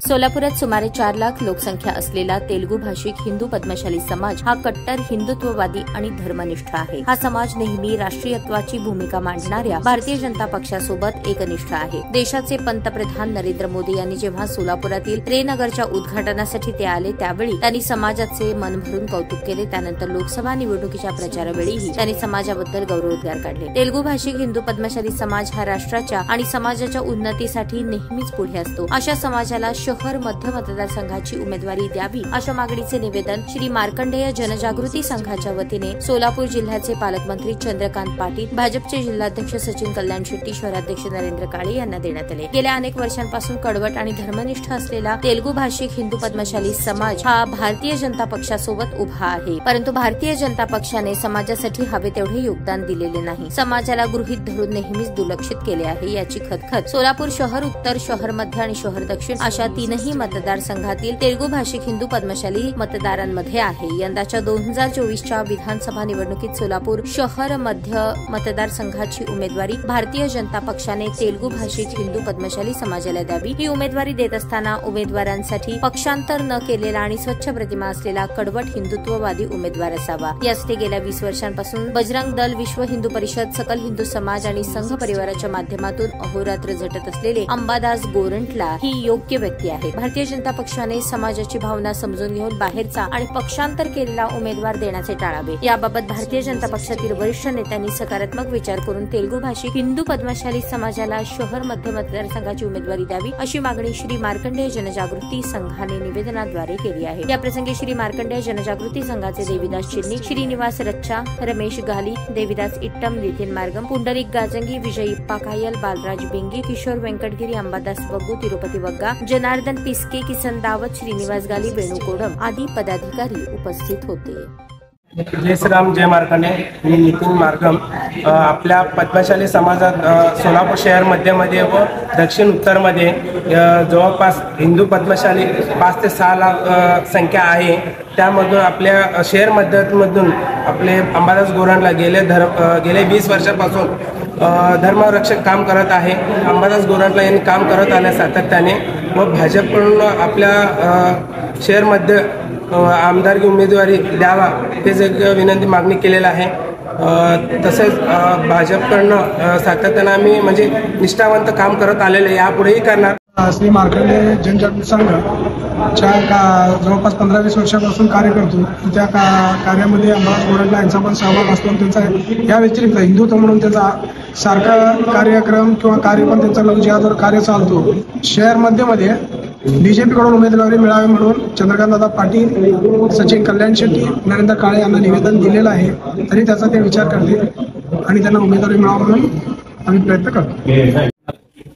सोलापुरात सुमारे 4 लाख लोकसंख्या असलेला तेलुगू भाषिक हिंदू पद्मशाली समाज हा कट्टर हिंदुत्ववादी आणि धर्मनिष्ठ आहे। हा समाज नेहमी राष्ट्रीयत्वाची भूमिका मांडणाऱ्या भारतीय जनता पक्षासोबत एकनिष्ठ आहे। देशाचे पंतप्रधान नरेंद्र मोदी यांनी जेव्हा सोलापुरातील रेनगरच्या उद्घाटनासाठी ते आले त्यावेळी त्यांनी समाजाचे मन भरून कौतुक केले। त्यानंतर लोकसभा निवडणुकीच्या प्रचारावेळीही त्यांनी समाजाबद्दल गौरवोद्गार काढले। तेलुगू भाषिक हिंदू पद्मशाली समाज हा राष्ट्राच्या आणि समाजाच्या उन्नतीसाठी नेहमीच पुढे असतो। अशा समाजाला शहर मध्य मतदारसंघाची उमेदवारी द्यावी अशा मागणीचे निवेदन श्री मार्कंडेय जनजागृती संघाच्या वतीने सोलापूर जिल्ह्याचे पालकमंत्री चंद्रकांत पाटील, भाजपचे जिल्हाध्यक्ष सचिन कल्याण शेट्टी, शहराध्यक्ष नरेंद्र काळे यांना देण्यात आले। गेल्या अनेक वर्षांपासून कडवट आणि धर्मनिष्ठ असलेला तेलुगू भाषिक हिंदू पद्मशाली समाज हा भारतीय जनता पक्षासोबत उभा आहे, परंतु भारतीय जनता पक्षाने समाजासाठी हवे तेवढे योगदान दिलेले नाही। समाजाला गृहीत धरून नेहमीच दुर्लक्षित केले आहे। याची खदखद सोलापूर शहर उत्तर, शहर मध्य आणि शहर दक्षिण अशा तीनही मतदारसंघातील तेलुगू भाषिक हिंदू पद्मशाली मतदारांमध्ये आहे। यंदाच्या 2024च्या विधानसभा निवडणुकीत सोलापूर शहर मध्य मतदारसंघाची उमेदवारी भारतीय जनता पक्षाने तेलुगू भाषिक हिंदू पद्मशाली समाजाला द्यावी। ही उमेदवारी देत असताना उमेदवारांसाठी पक्षांतर न केलेला आणि स्वच्छ प्रतिमा असलेला कडवट हिंदुत्ववादी उमेदवार असावा। यासाठी गेल्या 20 वर्षांपासून बजरंग दल, विश्व हिंदू परिषद, सकल हिंदू समाज आणि संघ परिवाराच्या माध्यमातून अहोरात्र झटत असलेले अंबादास गोरंटला ही योग्य व्यक्ती आहे। भारतीय जनता पक्षाने समाजाची भावना समजून घेऊन बाहेरचा आणि पक्षांतर केलेला उमेदवार देण्याचे टाळावे। याबाबत भारतीय जनता पक्षातील वरिष्ठ नेत्यांनी सकारात्मक विचार करून तेलुगू भाषिक हिंदू पद्मशाली समाजाला शहर मध्य मतदारसंघाची उमेदवारी द्यावी अशी मागणी श्री मार्कंडेय जनजागृती संघाने निवेदनाद्वारे केली आहे। याप्रसंगी श्री मार्कंडेय जनजागृती संघाचे देविदास चिन्नी, श्रीनिवास रच्चा, रमेश गाली, देविदास इट्टम, नितीन मार्गम, पुंडलिक गाजंगी, विजय इप्पा कायल, बालराज बेंगी, किशोर वेंकटगिरी, अंबादास बग्गू, तिरुपती वग्गा, जनार्दन पिस्के, किसन दावत, श्रीनिवास गाली, वेणू कोडम आदी पदाधिकारी उपस्थित होते। जय श्रीराम, जय मार्कंडे। मी नितीन मार्गम। आपल्या पद्मशाली समाजात सोलापूर शहर मध्यमध्ये व दक्षिण उत्तरमध्ये जवळपास हिंदू पद्मशाली 5 ते 6 लाख संख्या आहे। त्यामधून आपल्या शहर मधून आपले अंबादास गोरंटला गेले 20 वर्षापासून धर्मरक्षक काम करत आहे। अंबादास गोरंटला यांनी काम करत आल्या सातत्याने व भाजपकडून आपल्या शहरमध्ये आमदारकी उमेदवारी द्यावा तेच एक विनंती मागणी केलेला आहे। तसेच भाजपकडून सातत्याने आम्ही म्हणजे निष्ठावंत काम करत आलेले यापुढेही करणार। श्री मार्कंडेय जनजागृती संघाच्या जवळपास 15-20 वर्षापासून कार्य करतो। त्या कार्यामध्ये अंबादास गोरंटला यांचा पण सहभाग असतो। त्यांचा या व्यतिरिक्त हिंदुत्व म्हणून त्याचा सारखा कार्यक्रम किंवा कार्य पण त्यांचा ज्यावर कार्य चालतो। शहर मध्यमध्ये बीजेपी कडून उमेदवारी मिळावी म्हणून चंद्रकांत पाटील, सचिन कल्याण शेट्टी, नरेंद्र काळे यांना निवेदन दिलेलं आहे। तरी त्याचा ते विचार करतील आणि त्यांना उमेदवारी मिळावी म्हणून आम्ही प्रयत्न करतो।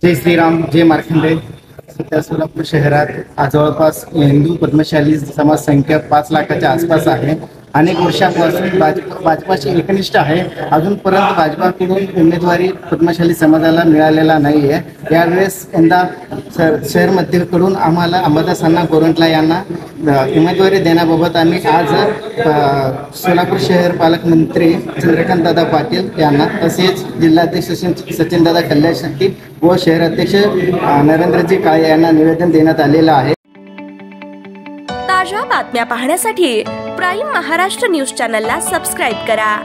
जय श्रीराम, जय मार्कंडे। सध्या सोलापूर शहरात जवळपास हिंदू पद्मशाली समाज संख्या 5 लाखाच्या आसपास आहे। अनेक वर्षांपासून भाजपाची एकनिष्ठ आहे। अजूनपर्यंत भाजपाकडून उमेदवारी पद्मशाली समाजाला मिळालेला नाही आहे। यावेळेस यंदा शहर मध्यकडून आम्हाला अंबादासांना गोरंटला यांना उमेदवारी देण्याबाबत आम्ही आज सोलापूर शहर पालकमंत्री चंद्रकांत पाटील यांना, तसेच जिल्हाध्यक्ष सचिनदादा कल्याण शेट्टी व शहराध्यक्ष नरेंद्रजी काळे यांना निवेदन देण्यात आलेलं आहे। ताज्या बातम्या पाहण्यासाठी प्राईम महाराष्ट्र न्यूज चॅनलला सबस्क्राईब करा।